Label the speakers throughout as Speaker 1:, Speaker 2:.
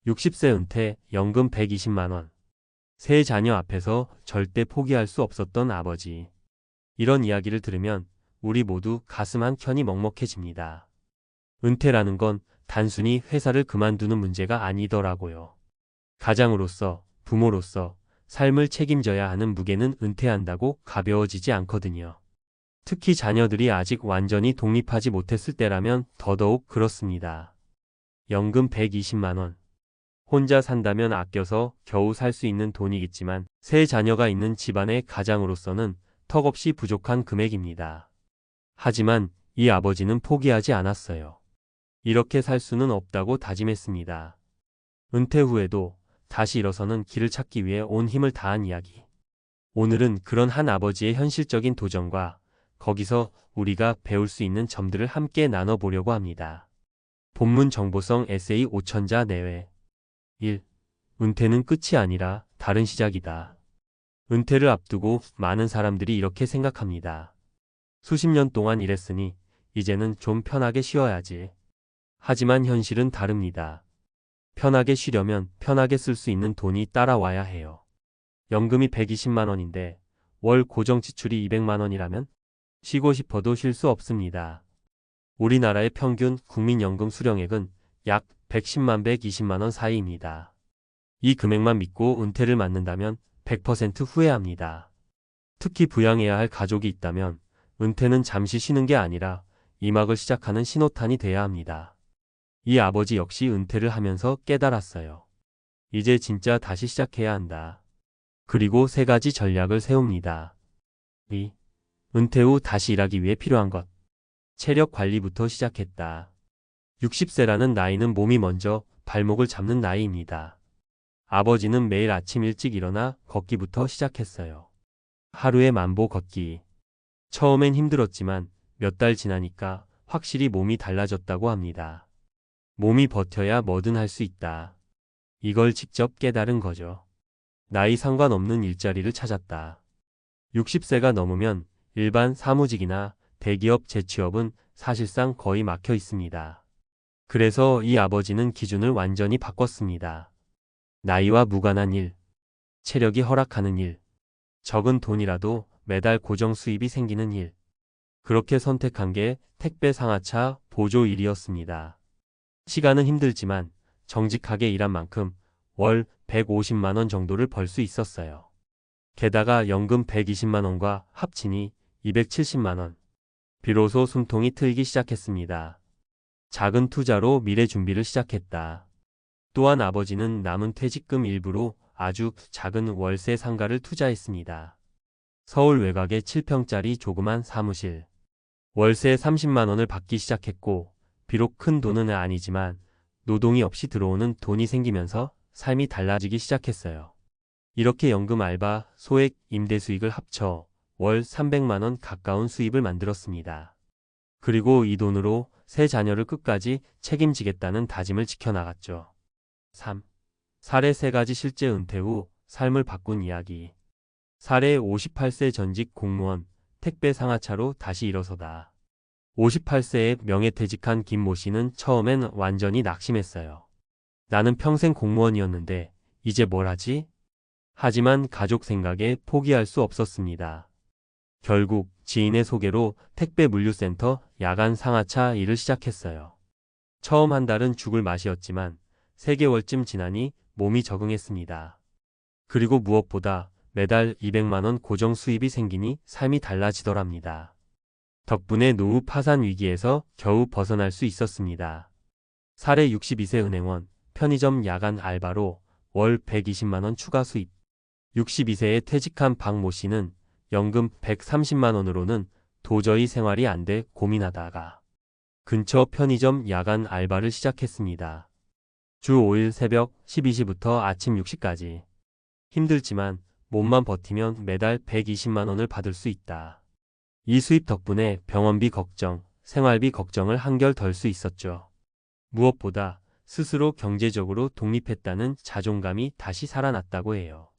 Speaker 1: 60세 은퇴, 연금 120만 원. 세 자녀 앞에서 절대 포기할 수 없었던 아버지. 이런 이야기를 들으면 우리 모두 가슴 한 켠이 먹먹해집니다. 은퇴라는 건 단순히 회사를 그만두는 문제가 아니더라고요. 가장으로서, 부모로서 삶을 책임져야 하는 무게는 은퇴한다고 가벼워지지 않거든요. 특히 자녀들이 아직 완전히 독립하지 못했을 때라면 더더욱 그렇습니다. 연금 120만 원. 혼자 산다면 아껴서 겨우 살 수 있는 돈이겠지만 세 자녀가 있는 집안의 가장으로서는 턱없이 부족한 금액입니다. 하지만 이 아버지는 포기하지 않았어요. 이렇게 살 수는 없다고 다짐했습니다. 은퇴 후에도 다시 일어서는 길을 찾기 위해 온 힘을 다한 이야기. 오늘은 그런 한 아버지의 현실적인 도전과 거기서 우리가 배울 수 있는 점들을 함께 나눠보려고 합니다. 본문 정보성 에세이 5천자 내외. 1. 은퇴는 끝이 아니라 다른 시작이다. 은퇴를 앞두고 많은 사람들이 이렇게 생각합니다. 수십 년 동안 일했으니 이제는 좀 편하게 쉬어야지. 하지만 현실은 다릅니다. 편하게 쉬려면 편하게 쓸 수 있는 돈이 따라와야 해요. 연금이 120만 원인데 월 고정 지출이 200만 원이라면 쉬고 싶어도 쉴 수 없습니다. 우리나라의 평균 국민연금 수령액은 약 110만 120만 원 사이입니다. 이 금액만 믿고 은퇴를 맞는다면 100% 후회합니다. 특히 부양해야 할 가족이 있다면 은퇴는 잠시 쉬는 게 아니라 이막을 시작하는 신호탄이 돼야 합니다. 이 아버지 역시 은퇴를 하면서 깨달았어요. 이제 진짜 다시 시작해야 한다. 그리고 세 가지 전략을 세웁니다. 2. 은퇴 후 다시 일하기 위해 필요한 것. 체력 관리부터 시작했다. 60세라는 나이는 몸이 먼저 발목을 잡는 나이입니다. 아버지는 매일 아침 일찍 일어나 걷기부터 시작했어요. 하루에 만보 걷기. 처음엔 힘들었지만 몇 달 지나니까 확실히 몸이 달라졌다고 합니다. 몸이 버텨야 뭐든 할 수 있다. 이걸 직접 깨달은 거죠. 나이 상관없는 일자리를 찾았다. 60세가 넘으면 일반 사무직이나 대기업 재취업은 사실상 거의 막혀 있습니다. 그래서 이 아버지는 기준을 완전히 바꿨습니다. 나이와 무관한 일, 체력이 허락하는 일, 적은 돈이라도 매달 고정 수입이 생기는 일. 그렇게 선택한 게 택배 상하차 보조 일이었습니다. 시간은 힘들지만 정직하게 일한 만큼 월 150만 원 정도를 벌 수 있었어요. 게다가 연금 120만 원과 합치니 270만 원. 비로소 숨통이 트이기 시작했습니다. 작은 투자로 미래 준비를 시작했다. 또한 아버지는 남은 퇴직금 일부로 아주 작은 월세 상가를 투자했습니다. 서울 외곽의 7평짜리 조그만 사무실. 월세 30만 원을 받기 시작했고 비록 큰 돈은 아니지만 노동이 없이 들어오는 돈이 생기면서 삶이 달라지기 시작했어요. 이렇게 연금 알바, 소액, 임대 수익을 합쳐 월 300만 원 가까운 수입을 만들었습니다. 그리고 이 돈으로 세 자녀를 끝까지 책임지겠다는 다짐을 지켜나갔죠. 3. 사례 세 가지 실제 은퇴 후 삶을 바꾼 이야기. 사례 58세 전직 공무원, 택배 상하차로 다시 일어서다. 58세에 명예퇴직한 김모 씨는 처음엔 완전히 낙심했어요. 나는 평생 공무원이었는데 이제 뭘 하지? 하지만 가족 생각에 포기할 수 없었습니다. 결국 지인의 소개로 택배 물류센터 야간 상하차 일을 시작했어요. 처음 한 달은 죽을 맛이었지만 3개월쯤 지나니 몸이 적응했습니다. 그리고 무엇보다 매달 200만 원 고정 수입이 생기니 삶이 달라지더랍니다. 덕분에 노후 파산 위기에서 겨우 벗어날 수 있었습니다. 사례 62세 은행원, 편의점 야간 알바로 월 120만 원 추가 수입. 62세에 퇴직한 박모 씨는 연금 130만 원으로는 도저히 생활이 안 돼 고민하다가 근처 편의점 야간 알바를 시작했습니다. 주 5일 새벽 12시부터 아침 6시까지. 힘들지만 몸만 버티면 매달 120만 원을 받을 수 있다. 이 수입 덕분에 병원비 걱정, 생활비 걱정을 한결 덜 수 있었죠. 무엇보다 스스로 경제적으로 독립했다는 자존감이 다시 살아났다고 해요.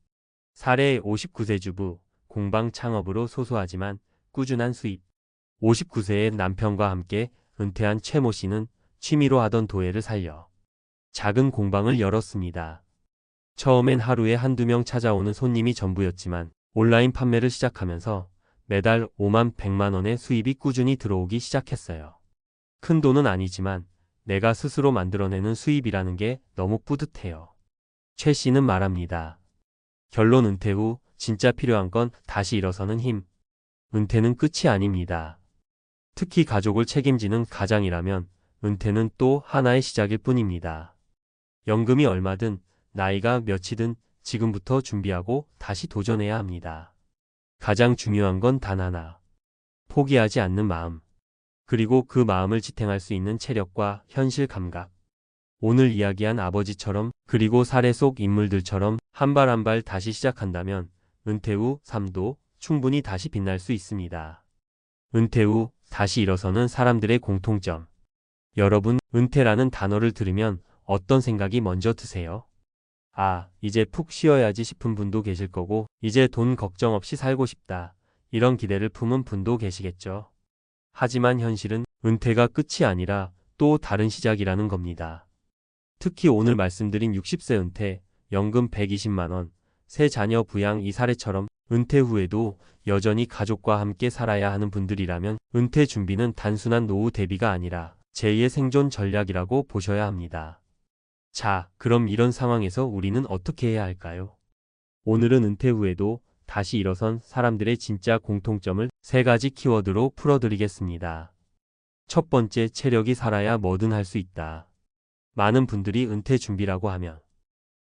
Speaker 1: 사례 59세 주부, 공방 창업으로 소소하지만 꾸준한 수입. 59세의 남편과 함께 은퇴한 최모 씨는 취미로 하던 도예를 살려 작은 공방을 열었습니다. 처음엔 하루에 한두 명 찾아오는 손님이 전부였지만 온라인 판매를 시작하면서 매달 5만 100만 원의 수입이 꾸준히 들어오기 시작했어요. 큰 돈은 아니지만 내가 스스로 만들어내는 수입이라는 게 너무 뿌듯해요. 최 씨는 말합니다. 결론 은퇴 후 진짜 필요한 건 다시 일어서는 힘. 은퇴는 끝이 아닙니다. 특히 가족을 책임지는 가장이라면 은퇴는 또 하나의 시작일 뿐입니다. 연금이 얼마든 나이가 몇이든 지금부터 준비하고 다시 도전해야 합니다. 가장 중요한 건 단 하나. 포기하지 않는 마음. 그리고 그 마음을 지탱할 수 있는 체력과 현실 감각. 오늘 이야기한 아버지처럼 그리고 사례 속 인물들처럼 한 발 한 발 다시 시작한다면 은퇴 후 삶도 충분히 다시 빛날 수 있습니다. 은퇴 후 다시 일어서는 사람들의 공통점. 여러분, 은퇴라는 단어를 들으면 어떤 생각이 먼저 드세요? 아, 이제 푹 쉬어야지 싶은 분도 계실 거고, 이제 돈 걱정 없이 살고 싶다. 이런 기대를 품은 분도 계시겠죠. 하지만 현실은 은퇴가 끝이 아니라 또 다른 시작이라는 겁니다. 특히 오늘 말씀드린 60세 은퇴, 연금 120만 원, 새 자녀 부양 이 사례처럼 은퇴 후에도 여전히 가족과 함께 살아야 하는 분들이라면 은퇴 준비는 단순한 노후 대비가 아니라 제2의 생존 전략이라고 보셔야 합니다. 자, 그럼 이런 상황에서 우리는 어떻게 해야 할까요? 오늘은 은퇴 후에도 다시 일어선 사람들의 진짜 공통점을 3가지 키워드로 풀어드리겠습니다. 첫 번째, 체력이 살아야 뭐든 할 수 있다. 많은 분들이 은퇴 준비라고 하면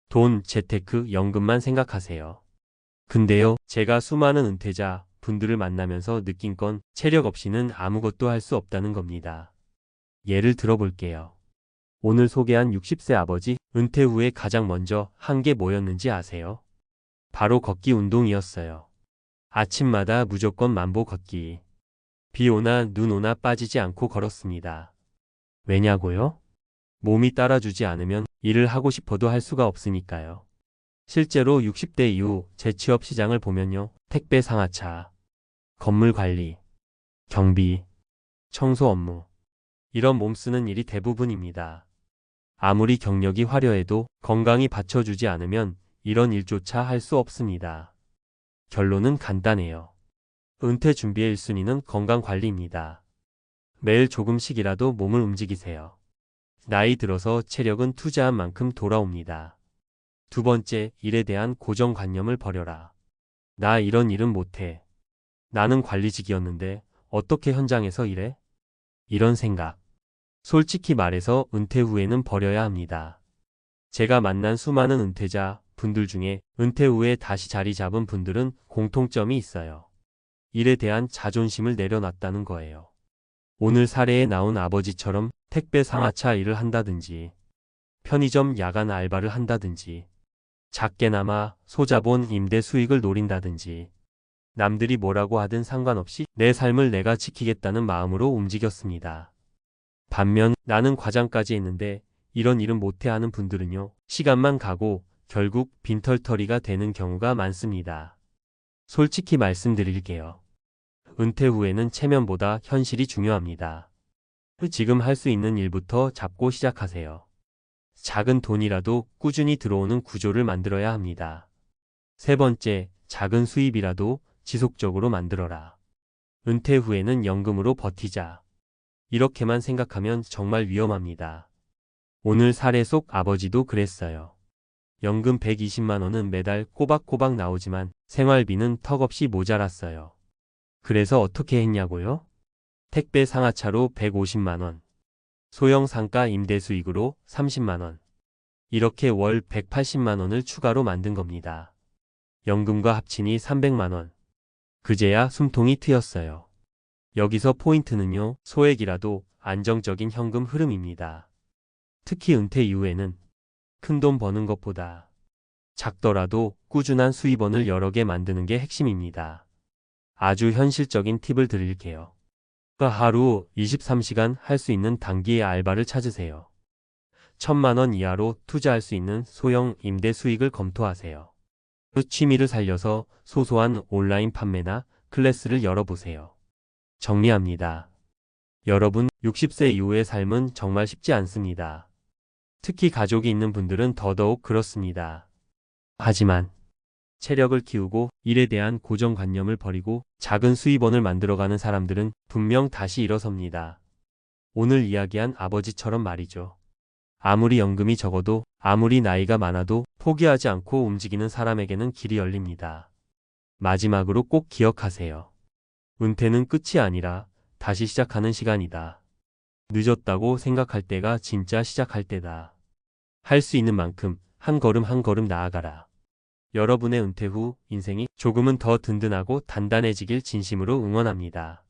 Speaker 1: 돈, 재테크, 연금만 생각하세요. 근데요, 제가 수많은 은퇴자 분들을 만나면서 느낀 건 체력 없이는 아무것도 할 수 없다는 겁니다. 예를 들어볼게요. 오늘 소개한 60세 아버지, 은퇴 후에 가장 먼저 한 게 뭐였는지 아세요? 바로 걷기 운동이었어요. 아침마다 무조건 만보 걷기. 비 오나 눈 오나 빠지지 않고 걸었습니다. 왜냐고요? 몸이 따라주지 않으면 일을 하고 싶어도 할 수가 없으니까요. 실제로 60대 이후 재취업 시장을 보면요. 택배 상하차, 건물 관리, 경비, 청소 업무. 이런 몸 쓰는 일이 대부분입니다. 아무리 경력이 화려해도 건강이 받쳐주지 않으면 이런 일조차 할 수 없습니다. 결론은 간단해요. 은퇴 준비의 1순위는 건강관리입니다. 매일 조금씩이라도 몸을 움직이세요. 나이 들어서 체력은 투자한 만큼 돌아옵니다. 두 번째, 일에 대한 고정관념을 버려라. 나 이런 일은 못해. 나는 관리직이었는데 어떻게 현장에서 일해? 이런 생각. 솔직히 말해서 은퇴 후에는 버려야 합니다. 제가 만난 수많은 은퇴자 분들 중에 은퇴 후에 다시 자리 잡은 분들은 공통점이 있어요. 일에 대한 자존심을 내려놨다는 거예요. 오늘 사례에 나온 아버지처럼 택배 상하차 일을 한다든지, 편의점 야간 알바를 한다든지, 작게나마 소자본 임대 수익을 노린다든지, 남들이 뭐라고 하든 상관없이 내 삶을 내가 지키겠다는 마음으로 움직였습니다. 반면 나는 과장까지 했는데 이런 일은 못해 하는 분들은요, 시간만 가고 결국 빈털터리가 되는 경우가 많습니다. 솔직히 말씀드릴게요. 은퇴 후에는 체면보다 현실이 중요합니다. 지금 할 수 있는 일부터 잡고 시작하세요. 작은 돈이라도 꾸준히 들어오는 구조를 만들어야 합니다. 세 번째, 작은 수입이라도 지속적으로 만들어라. 은퇴 후에는 연금으로 버티자. 이렇게만 생각하면 정말 위험합니다. 오늘 사례 속 아버지도 그랬어요. 연금 120만 원은 매달 꼬박꼬박 나오지만 생활비는 턱없이 모자랐어요. 그래서 어떻게 했냐고요? 택배 상하차로 150만 원, 소형 상가 임대 수익으로 30만 원, 이렇게 월 180만 원을 추가로 만든 겁니다. 연금과 합치니 300만 원. 그제야 숨통이 트였어요. 여기서 포인트는요, 소액이라도 안정적인 현금 흐름입니다. 특히 은퇴 이후에는 큰 돈 버는 것보다 작더라도 꾸준한 수입원을 여러 개 만드는 게 핵심입니다. 아주 현실적인 팁을 드릴게요. 하루 23시간 할 수 있는 단기의 알바를 찾으세요. 1,000만 원 이하로 투자할 수 있는 소형 임대 수익을 검토하세요. 취미를 살려서 소소한 온라인 판매나 클래스를 열어보세요. 정리합니다. 여러분, 60세 이후의 삶은 정말 쉽지 않습니다. 특히 가족이 있는 분들은 더더욱 그렇습니다. 하지만 체력을 키우고 일에 대한 고정관념을 버리고 작은 수입원을 만들어가는 사람들은 분명 다시 일어섭니다. 오늘 이야기한 아버지처럼 말이죠. 아무리 연금이 적어도 아무리 나이가 많아도 포기하지 않고 움직이는 사람에게는 길이 열립니다. 마지막으로 꼭 기억하세요. 은퇴는 끝이 아니라 다시 시작하는 시간이다. 늦었다고 생각할 때가 진짜 시작할 때다. 할 수 있는 만큼 한 걸음 한 걸음 나아가라. 여러분의 은퇴 후 인생이 조금은 더 든든하고 단단해지길 진심으로 응원합니다.